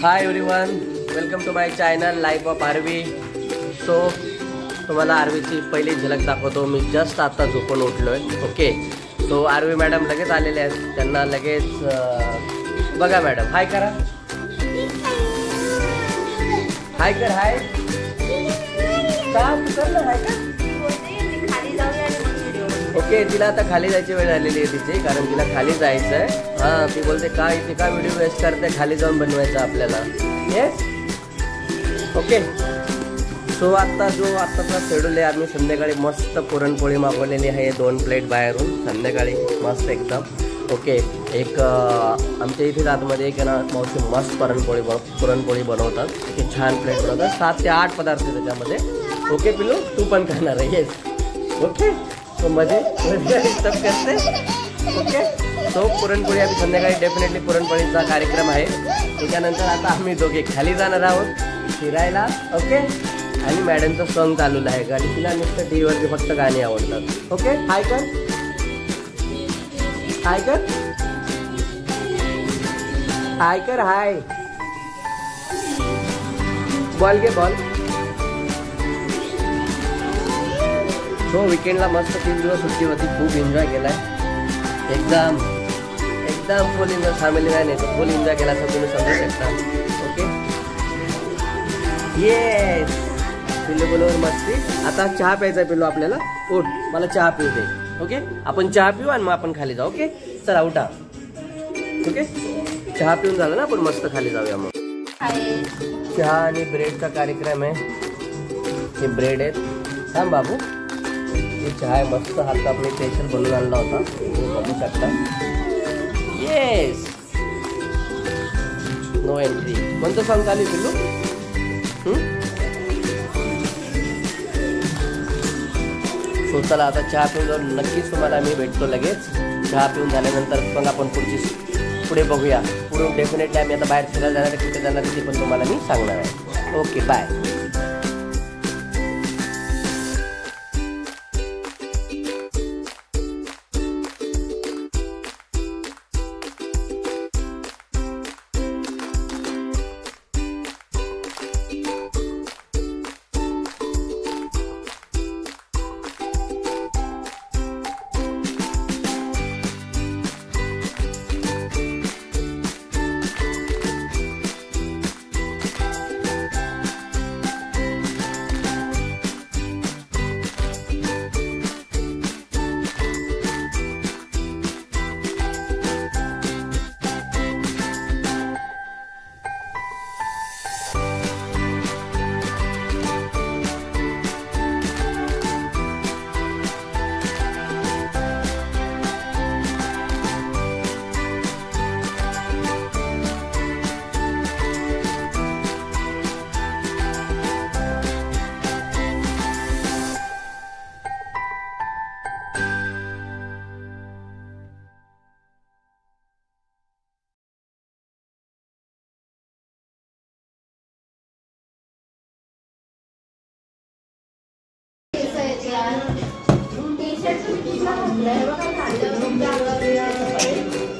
High everyone, welcome to my channel life of Aarvi. So तुम्हाला आरवीची पहिली झलक दाखवतो. मी जस्ट आता झोपून उठलो आहे. ओके, सो आरवी मॅडम लगेच आलेले आहेत. त्यांना लगेच बघा मॅडम, हाय करा. हाय कर, हाय का कर ना, हाय का. ओके, तिला आता खाली जायची वेळ झालेली आहे तिची, कारण तिला खाली जायचं आहे. हां, ती बोलते का इथे का व्हिडिओ वेस्ट करते, खाली जाऊन बनवायचं आपल्याला. Yes, okay. सो आत्ता जो आत्ताचा शेड्यूल आहे, आम्ही संध्याकाळी मस्त पुरणपोळी मागवलेली आहे 2 प्लेट बाहेरून संध्याकाळी मस्त एकदम. ओके, एक आमच्या इथे आतमध्ये एक ना मावशी मस्त पुरणपोळी बनवतात. एक छान प्लेट बनवतात. 7 ते 8 पदार्थ त्याच्यामध्ये. ओके पिलू, तू पण खाणार आहे. Yes, okay. सो मध्ये डिस्टर्ब करते. ओके, सो पुरणपोळी आम्ही संध्याकाळी डेफिनेटली पुरणपोळीचा कार्यक्रम आहे. त्याच्यानंतर आता आम्ही दोघे खाली जाणार आहोत फिरायला. ओके, आणि मॅडमचं सॉन्ग चालू आहे आणि तिला नुसतं टी व्हीवरती फक्त गाणी आवडतात. ओके, हाय कर, हाय कर, हाय कर, हाय. बॉल घे, बॉल. सो विकेंडला मस्त 3 दिवस सुट्टी होती. खूप एन्जॉय केलाय. एकदम फुल एन्जॉय. फॅमिली नाही तर फुल एन्जॉय केला असं तुम्ही समजू शकता. Okay, yes. पिल्लू बरोबर मस्ती. आता चहा प्यायचा आहे पिल्लू आपल्याला. उठ, मला चहा पिऊ दे. ओके, आपण चहा पिऊ आणि मग आपण खाली जाऊ. ओके, चला उठा. ओके, चहा पिऊन झालं ना, आपण मस्त खाली जाऊया. मग चहा आणि ब्रेडचा कार्यक्रम आहे. हे ब्रेड आहेत. थांब बाबू, हे चहा आहे मस्त. हात आपले स्पेशल बनवून आणला होता, बघू शकता. Yes, no entry. कोणतं सॉन्ग चालू पिल्लू? सो चला आता चहा पिऊन जाऊन नक्कीच तुम्हाला मी भेटतो लगेच. चहा पिऊन झाल्यानंतर मग आपण पुढे बघूया. पुढे डेफिनेटली आम्ही आता बाहेर फिरायला जाणार आहे. कुठे जाणार ते पण तुम्हाला मी सांगणार आहे. Okay, bye.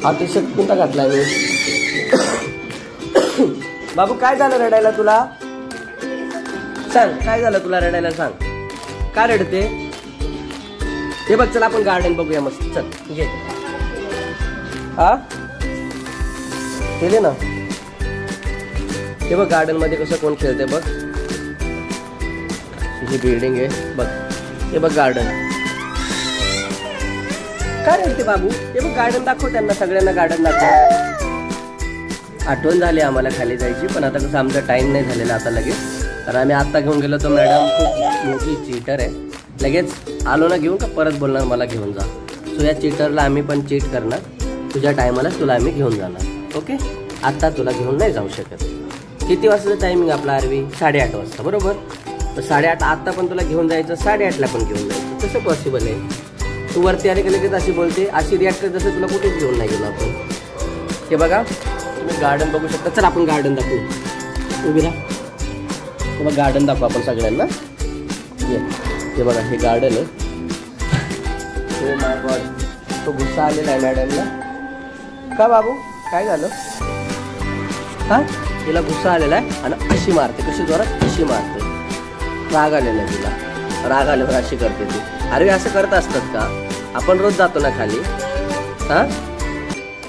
हा टी शर्ट कोणता घातलाय मी? बाबू काय झालं रडायला तुला? सांग, काय झालं तुला रडायला? सांग, का रडते? हे बघ, चल आपण गार्डन बघूया मस्त. चल घे. हा केले ना. हे बघ गार्डन मध्ये कसं कोण खेळते बघ. ही बिल्डिंग आहे बघ. हे बघ गार्डन. काय रडते बाबू? हे बघ गार्डन दाखव त्यांना, सगळ्यांना गार्डन दाखव. आठवण झाली आम्हाला खाली जायची, पण आता कसं आमचा टाइम नाही झालेला आता लगेच. तर आम्ही आत्ता घेऊन गेलो तर मॅडम खूप मोठी चीटर आहे. लगेच आलो ना घेऊन का परत बोलणार मला घेऊन जा. सो या चीटरला आम्ही पण चीट करणार. तुझ्या टायमालाच तुला आम्ही घेऊन जाणार. ओके, आत्ता तुला घेऊन नाही जाऊ शकत. किती वाजताचं टायमिंग आपला आरवी? 8:30 वाजता बरोबर. तर 8:30 आत्ता पण तुला घेऊन जायचं, 8:30ला पण घेऊन जायचं. कसं पॉसिबल आहे? तू वरती आले की लगेच अशी बोलते, अशी रिॲक्ट करत जसं तुला कुठेच घेऊन नाही गेलो आपण. हे बघा तुम्ही गार्डन बघू शकता. चल आपण गार्डन दाखवू. उभी राहा. मग गार्डन दाखवू आपण सगळ्यांना. ये हे बघा, हे गार्डन आहे. ओ माय गॉड, तो गुस्सा आलेला आहे मॅडमला. का बाबू काय झालं? हा तिला गुस्सा आलेला आहे आणि अशी मारते, कशी जोरात अशी मारते. राग आलेला आहे तिला, राग आल्यावर अशी करते ती. अरे असं करत असतात का? आपण रोज जातो ना खाली? हा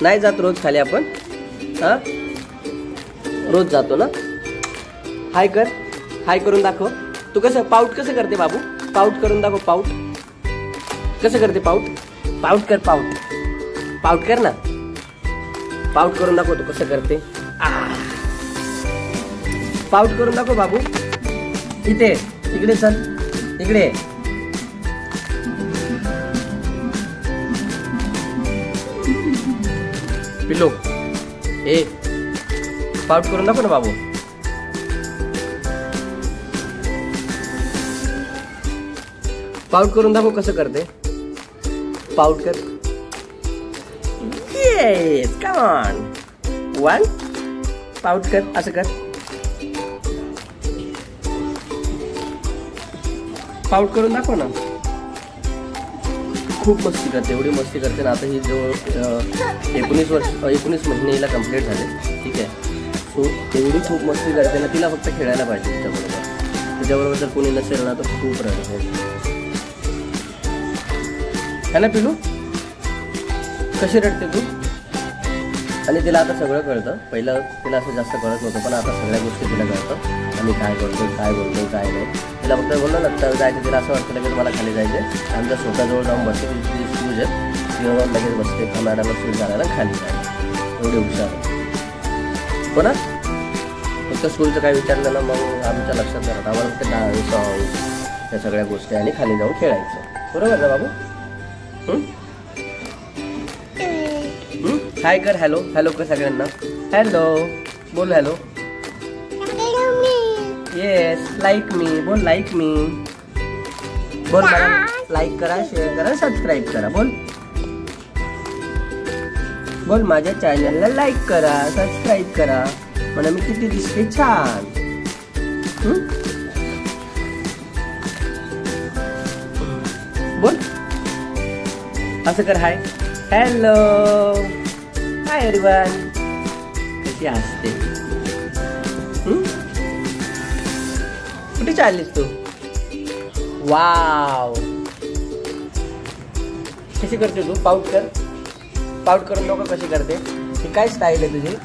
नाही जात रोज खाली आपण? हा रोज जातो ना? हाय कर, हाय करून दाखव. तू कसं पाऊट कसं करते बाबू? पाऊट करून दाखव. पाऊट कसं करते? पाऊट पाऊट कर, पाऊट पाऊट कर ना. पाऊट करून दाखव. तू कसं करते? पाऊट करून दाखव बाबू. इथे इकडे चल, इकडे. पिल्लू ए पाऊट करून दाखव ना बाबू. पाऊट करून दाखव कसं करते. पाऊट कर. Yes come on. वन पाऊट कर, असं कर. पाऊट करून दाखव ना. खूप मस्ती करते, एवढी मस्ती करते ना. आता ही जवळ 19 महिने हिला कंप्लीट झाले. ठीक आहे. सो एवढी खूप मस्ती करते ना. तिला फक्त खेळायला पाहिजे तिच्याबरोबर जर कोणी नसेल ना तर खूप रडते है ना पिलू? कशी रडते तू? आणि तिला आता सगळं कळतं. पहिलं तिला असं जास्त कळत नव्हतं, पण आता सगळ्या गोष्टी तिला कळतं. आम्ही काय करतो, काय बोलतो, काय नाही. तिला फक्त बोललो ना तर जायचं. तिला असं वाटतं लगेच मला खाली जायचं. आमच्या स्वतःजवळ जाऊन बसते. तिची शूज आहेत, तिला लगेच बसते. मॅडमला शूज घालायला खाली जायचं. एवढी हुशार हो ना. फक्त स्कूलचं काय विचारलं ना मग आमच्या लक्षात राहतं. आम्हाला फक्त डान्स, सॉंग या सगळ्या गोष्टी आणि खाली जाऊन खेळायचं. बरोबर ना बाबू? हाय कर. हॅलो हॅलो कर सगळ्यांना. हॅलो बोल. हॅलो. येस लाईक मी बोल. लाईक मी बोल. मला लाईक करा, शेअर करा, सबस्क्राईब करा. बोल बोल. माझ्या चॅनलला लाईक करा, सबस्क्राईब करा. म्हणा मी किती दिसते छान. बोल असं कर. Hi hello hi everyone. कशी हसते. कुठे चाललीस तू? वाव कशी करते तू? पाऊट कर. पाऊट करून दाखव कशी करते. ही काय स्टाईल आहे तुझी?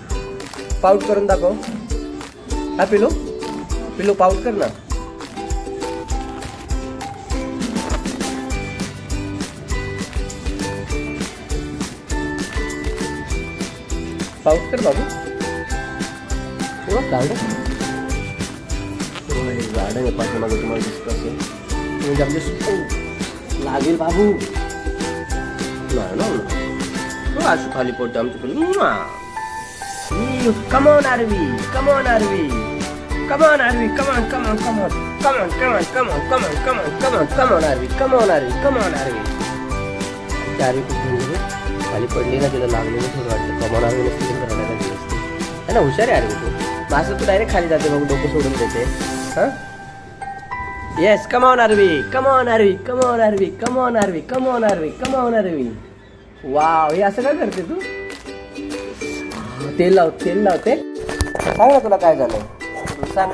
पाऊट करून दाखव. हा पिलू, पिलू पाऊट कर ना. पाऊट कर बाबू. गार्डन आहे पाठीमागे तुम्हाला दिसत असेल. म्हणजे आमचे लागेल बाबू. नाही ना असं खाली पडते आमची पिलू. Come on Arvi, come on Arvi, come on Arvi, come on, come on, come on, come on, come on, come on, come on, come on, come on, come on Arvi, come on Arvi, come on Arvi. Arvi खूप खाली पडली ना, तिला लागलेलं थोडं वाटतं. Come on Arvi नसते तर रडायला गेली असते. है ना, हुशार आहे Arvi तू. माझं तू डायरेक्ट खाली जाते बघ, डोकं सोडून देते. हा yes come on Arvi, come on Arvi, come on Arvi, come on Arvi, come on Arvi, come on Arvi. Wow, हे असं काय करते तू? तेल लाव, तेल लावते. सांग ना तुला काय झालंय. सांग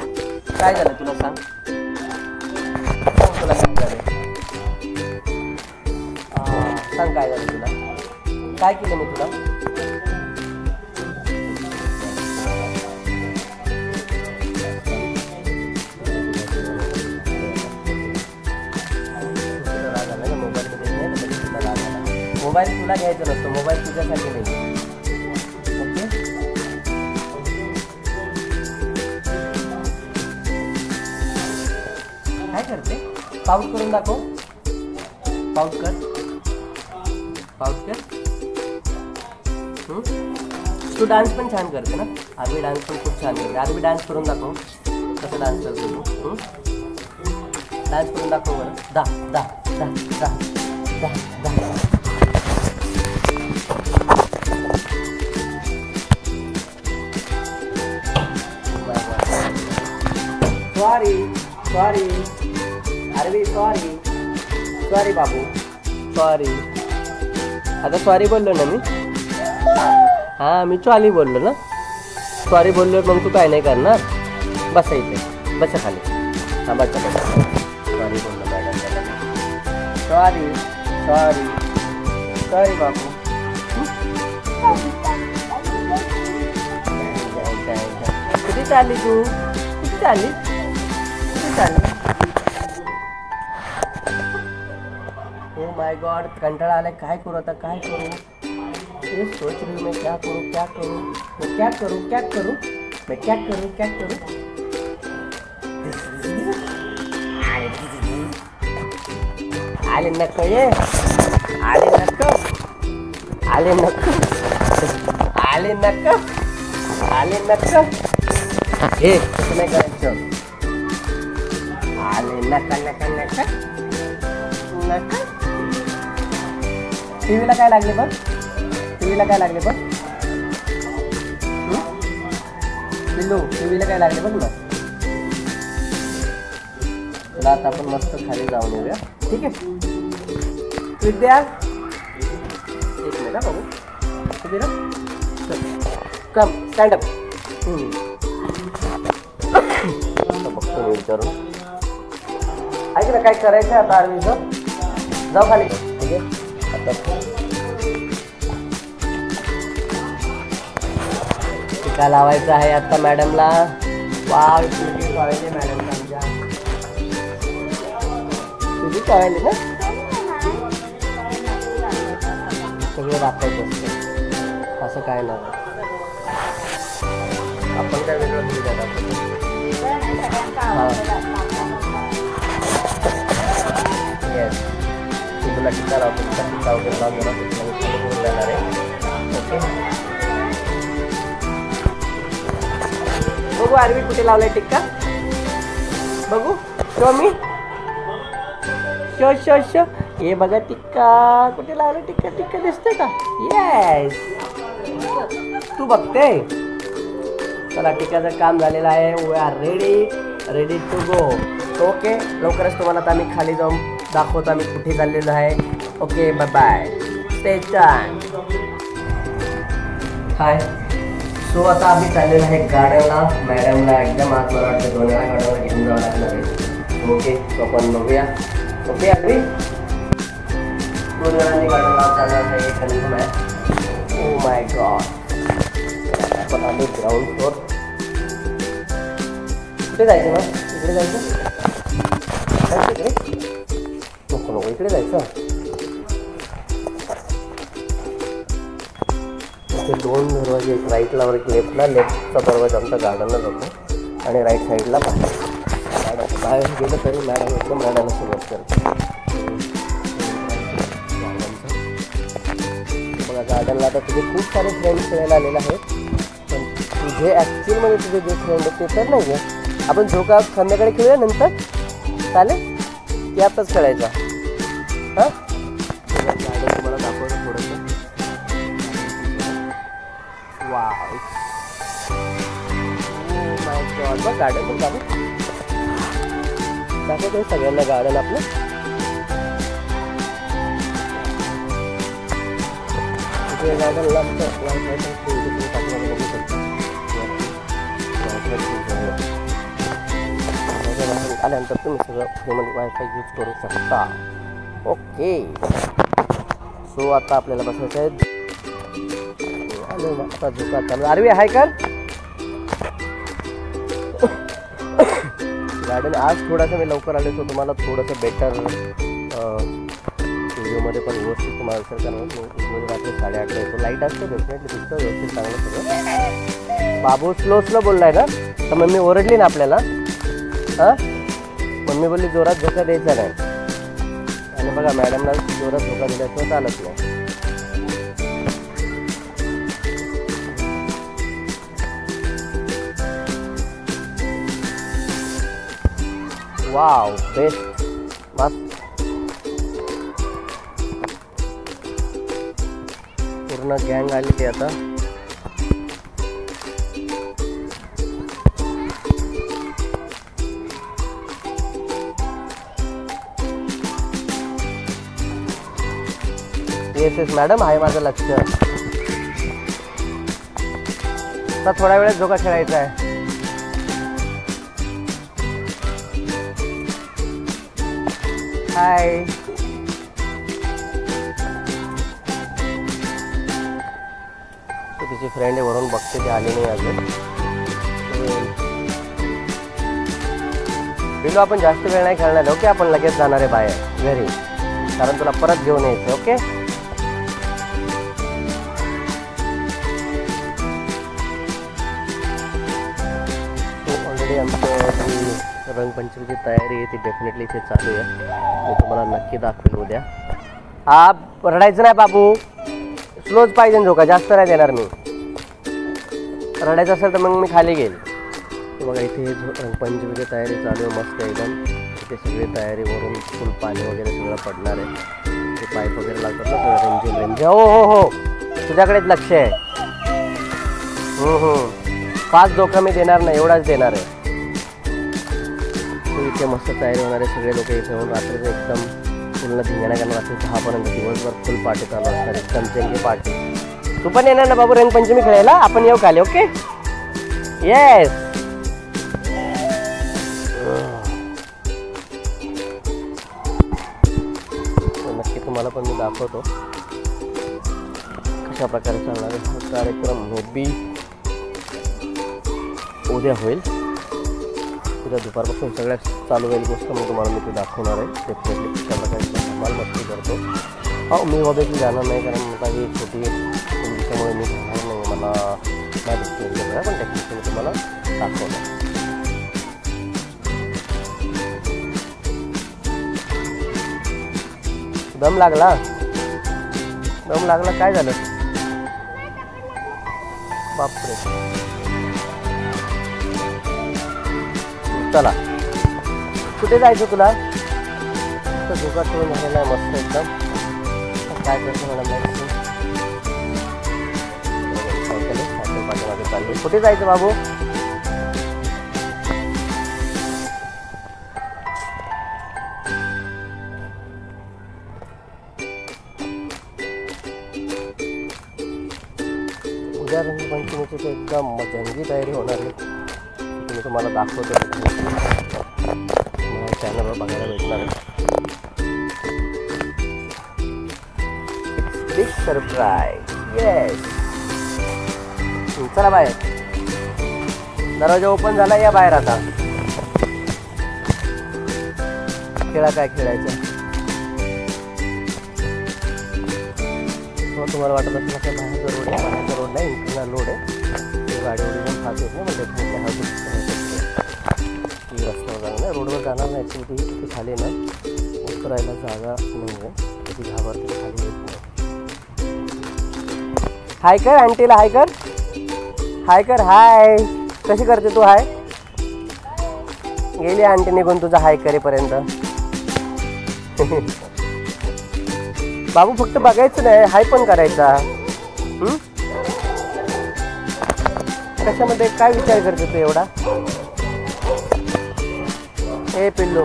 काय झालं तुला. सांग तुला काय झालंय. सांग काय झालं तुला. काय केलं मी तुला. मोबाईल तुला घ्यायचं नसतं. मोबाईल तुझ्यासाठी नाही. काय करते. पाऊट करून दाखव. पाऊट कर. पाऊट कर. तू डान्स पण छान करते ना. आरवी डान्स पण खूप छान करते. आरवी डान्स करून दाखव. कसं डान्स करते तू. डान्स करून दाखव बरं. दा दा दा दा दा दा. सॉरी सॉरी अरवी सॉरी. सॉरी बाबू सॉरी. आता सॉरी बोललो ना मी. हा मी सॉरी बोललो ना, सॉरी बोललो मग तू काय नाही करणार. बसा इथे, बसा खाली. हा बसा बसा. सॉरी बोललो मॅडम, सॉरी सॉरी सॉरी बाबू. कुठे चालली तू, कुठे चालली, कुठे चालली. ओ माय गॉड, कंटाळा आलाय. काय करू आता, काय करू. ये सोच रही हूँ मैं क्या करूँ, क्या करूँ, मैं क्या करूँ, क्या करूँ, मैं क्या करूँ, क्या करूँ. आले नको ये, आले नको, आले नको, आले नको, आले नको. हे तसं नाही करायचं. आले नका नका नका नका. टीव्हीला काय लागले बघ, टीव्हीला काय लागले बघ. पिल्लू टीव्हीला काय लागले बघ ना. तुला आता आपण मस्त खाली जाऊन येऊया, ठीक आहे. विद्या एक मिनिट बघू, उभी राहा. कम स्टँड अप. बघतो मी विचारून. ऐक ना, काय करायचं आता आर्मीचं. जाऊ खाली, ठीक आहे. आता टीका लावायचा आहे आता मॅडमला. वाव लावायचे मॅडमला आमच्या. तुझी लावायली ना, सगळं दाखवायचं असतं. असं काय नाही, आपण काय वेगळं थोडी द्यायला. येस, तुला टीका लावतो, टीका वगैरे लावून जाणार आहे. ओके, बघू आरवी कुठे लावलाय टिक्का. बघू, शो मी, शो शो शो. हे बघा टिक्का कुठे लावलाय. टिक्का टिक्का दिसते का. येस, तू बघते. चला, टिक्काचं काम झालेलं आहे. We are ready, ready to go. Okay, लवकरच तुम्हाला आता आम्ही खाली जाऊन दाखवतो आम्ही कुठे चाललेलो आहे. Okay, bye bye, stay tuned. Hi. So आता आम्ही चाललेलो आहे गार्डनला. मॅडमला एकदम आज मला वाटतं 2 वेळा गार्डनला घेऊन जावं लागणार आहे. ओके, तो आपण बघूया. ओके आरवी, 2 वेळांनी गार्डनला जाणार आहे, कन्फर्म आहे. ओ माय गॉड, आपण आलो ग्राउंड फ्लोअर. कुठे जायचं मग, इकडे जायचं. इकडे नको नको, इकडे जायचं. इथे 2 दरवाजे, एक राईटला और एक लेफ्टला. लेफ्टचा दरवाजा आमचा गार्डनला जातो आणि राईट साईडला बाहेर. बाहेर गेलं तरी मॅडम एकदम रडायला सुरुवात करते. बघा, गार्डनला आता तुझे खूप सारे फ्रेंड्स खेळायला आलेले आहेत, पण तुझे ॲक्च्युअलमध्ये तुझे जे फ्रेंड आहेत ते तर नाही आहे. आपण झोका संध्याकाळी खेळूया नंतर, चालेल की आताच खेळायचा. हां, गार्डन तुम्हाला दाखवतो थोडंसं. Wow, oh my God. बघ गार्डन पण दाखवतो सगळ्यांना गार्डन आपलं. इथे गार्डनला आल्यानंतर तुम्ही सगळं फ्रीमध्ये वायफाय यूज करू शकता. ओके, सो आता आपल्याला बसायचं आहे. आता झोका चालू. आरवी हाय कर. गार्डन आज थोडासा मी लवकर आले, तर तुम्हाला थोडंसं बेटर व्हिडिओमध्ये पण व्यवस्थित तुम्हाला विचार करणार. रात्री 8:30ला येतो. लाईट असते डेफिनेटली, तिथं व्यवस्थित चांगलं सगळं. बाबू स्लो स्लो बोललाय ना, तर मम्मी ओरडली ना आपल्याला. हां, मम्मी बोलली जोरात झोका द्यायचा नाही. आणि बघा, मॅडमला जोरात झोका दिल्याशिवाय चालत नाही. वाव, बेस्ट, मस्त. पूर्ण गँग आली आता. येस येस मॅडम, आहे माझं लक्ष. आता थोड्या वेळात झोका खेळायचा आहे. हाय. तिची फ्रेंड आहे वरून बघते, ती आली नाही अजून. पिल्लू आपण जास्त वेळ नाही खेळणार. ओके, आपण लगेच जाणार आहे बाहेर घरी, कारण तुला परत घेऊन यायचं. ओके, ऑलरेडी आमच्या जी रंगपंचमीची तयारी आहे ती डेफिनेटली इथे चालू आहे. मी तुम्हाला नक्की दाखवेल उद्या. हा, रडायचं नाही बाबू, स्लोच पाहिजे झोका, जास्त नाही देणार मी. रडायचं असेल तर मग मी खाली घेईल. बघा इथे रंगपंचमीची तयारी चालू आहे मस्त एकदम. इथे सगळी तयारी, वरून फुल पाणी वगैरे सगळं पडणार आहे. ते पाईप वगैरे लागतात ना सगळं, रेंजिंग रेंजिंग. हो हो हो, तुझ्याकडेच लक्ष आहे. 5 झोका मी देणार नाही, एवढाच देणार आहे. इथे मस्त तयारी होणार आहे. सगळे लोक इथे येऊन रात्रीचं एकदम पूर्ण धिंगाणा करणार. रात्री 6 पर्यंत दिवसभर फुल पार्टी चालू असणार, एकदम चंगी पार्टी. तू पण येणार ना बाबू रंगपंचमी खेळायला? आपण येऊ खाली. Okay, yes. नक्की तुम्हाला पण मी दाखवतो कशा प्रकारे चालणार आहे हा कार्यक्रम. मे बी उद्या होईल, उद्या दुपारपासून सगळ्या चालू होईल गोष्ट. मग तुम्हाला मी ते दाखवणार आहे डेफिनेटली कशा प्रकारे धमाल मस्ती करतो. हो, मी ऑब्वियसली जाणार नाही, कारण आता ही छोटी त्यामुळे मी जाणार नाही. मला नाही दिसते, पण डेफिनेटली मी तुम्हाला दाखवणार. दम लागला, दम लागला. काय झालं बापरे? चला, कुठे जायचं तुला? झोका ठेवून झालेला आहे मस्त एकदम. काय करतो मॅडम? सायकल सायकल पाठीमागे चालली. कुठे जायचं बाबू? उद्या रंगपंचमीची तर एकदम मजंगी तयारी होणार आहे. मी तुम्हाला दाखवतो, मला चॅनलवर बघायला भेटणार आहे. Big surprise. येस, चला बाहेर. दरवाजा ओपन झाला, या बाहेर. आता खेळा, काय खेळायचं तुम्हाला वाटत असेल का? बाहेरचा रोड आहे, बाहेरचा रोड नाही, इंटरनल रोड आहे. ते गाडी वगैरे पण खात येत नाही, पण डेफिनेटली हा रस्त्यावर जाणार नाही, रोडवर जाणार नाही. ॲक्च्युली तिथे खाली ना उतरायला जागा नाही आहे, तिथे घाबरते, खाली येत नाही. हाय कर आंटीला, हाय कर, हाय कर. हाय कशी करते तू? हाय गेली आंटी निघून तुझा हाय करेपर्यंत. बाबू फक्त बघायचं नाही, हाय पण करायचा. कशामध्ये काय विचार करते तू एवढा? हे पिल्लू,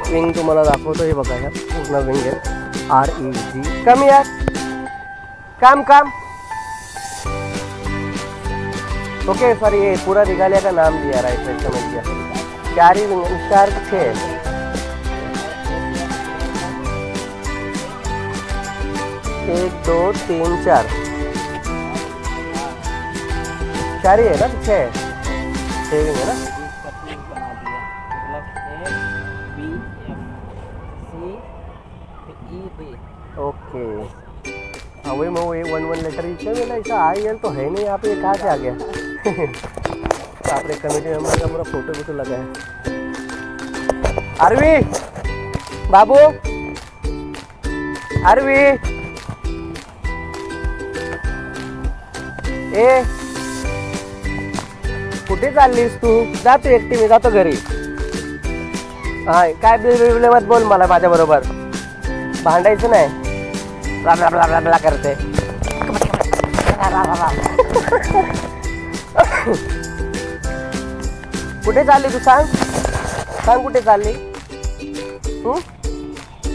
विंग तुम्हाला दाखवतो. हे बघा, पूर्ण विंग आहे. REG. कम यार, काम काम. ओके, सॉरी, ये पूरा रिगालिया का नाम दिया, राइट, राइट, समझ गया. 4 ही विंग, शार्क 6. 1 2 3 4 4 ही है ना? 6 है, 6 विंग है ना? ओके, हाँ वही मैं वही 1 लेटर इसमें ऐसा IL तो है नहीं यहाँ पे, कहाँ से आ गया? आपने कमेटी मेंबर का पूरा फोटो भी तो लगा है. आरवी बाबू, आरवी, ए कुठे चाललीस तू? जा तू एकटी, मी जातो घरी. हा, काय बिलबिलमत बोल मला, माझ्या बरोबर भांडायचं नाही. ब्ला करते. कुठे चालली तू? सांग सांग, कुठे चालली?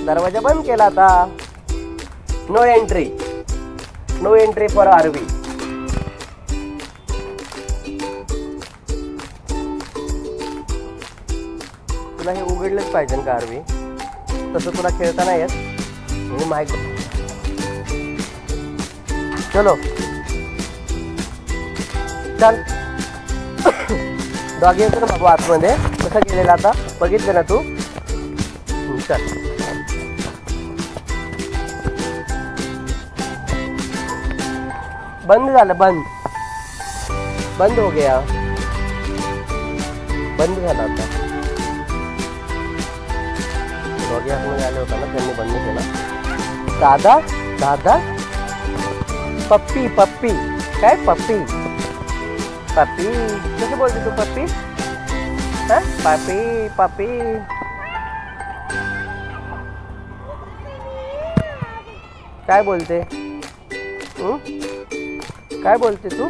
दरवाजा बंद केला आता. No entry, no entry for Aarvi. तुला हे उघडलंच पाहिजे का आरवी? तसं तुला खेळता नाही येत. माईक चलो चल. डॉगी येतो ना बाबू आतमध्ये. कसं गेलेला आता बघितलं ना तू? चल. बंद झालं. बंद हो गया. बंद झाला आता. डॉगी आतमध्ये आले होता ना, त्यांनी बंद केला. दादा दादा पप्पी पप्पी. काय पप्पी? पप्पी कसं बोलते तू? पप्पी हा? पप्पी पप्पी. काय बोलते? काय बोलते तू?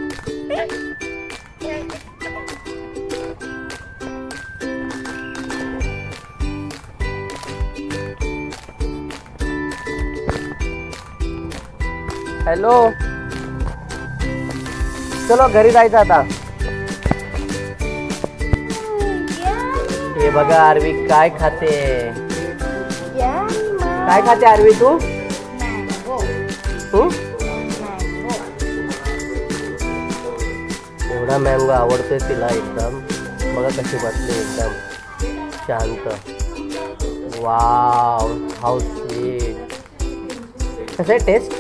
हॅलो. चलो घरी जायचं आता. हे बघा आरवी काय खाते. काय खाते आरवी तू? एवढा मँगो आवडतोय तिला एकदम. बघा कशी बसली एकदम शांत. Wow how sweet. कसं आहे टेस्ट?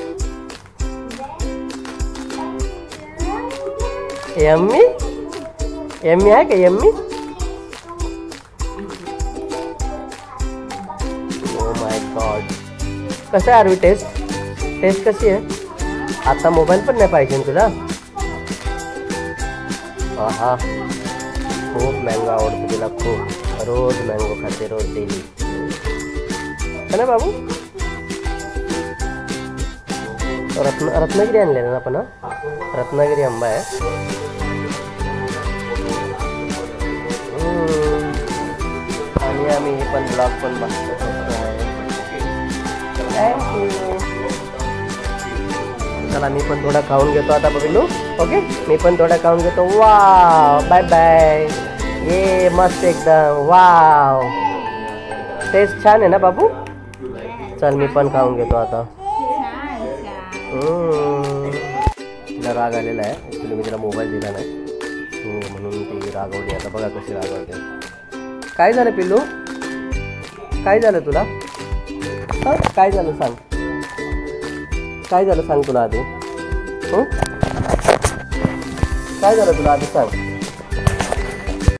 यम्मी यम्मी आहे का? यम्मी. Oh my God. कसं आहे आरवी टेस्ट? टेस्ट कशी आहे? आता मोबाईल पण नाही पाहिजे तुला? हा खूप मँगो आवडतो तिला खूप. रोज मँगो खाते रोज डेली. है ना बाबू? रत्नागिरी आणलेलं ना आपण. रत्नागिरी आंबा आहे. आणि आम्ही हे पण ब्लॉग पण बघतो. थँक्यू. चला मी पण थोडा खाऊन घेतो आता बघू. ओके मी पण थोडा खाऊन घेतो. Wow bye bye. ये मस्त एकदम. वाव टेस्ट छान आहे ना बाबू? चल मी पण खाऊन घेतो आता. तिला राग आलेला आहे. ॲक्च्युली मी तिला मोबाईल दिला नाही म्हणून ती रागवली. आता बघा कशी रागवते. काय झालं पिल्लू? काय झालं तुला? काय झालं सांग. काय झालं सांग तुला आधी? काय झालं तुला आधी सांग.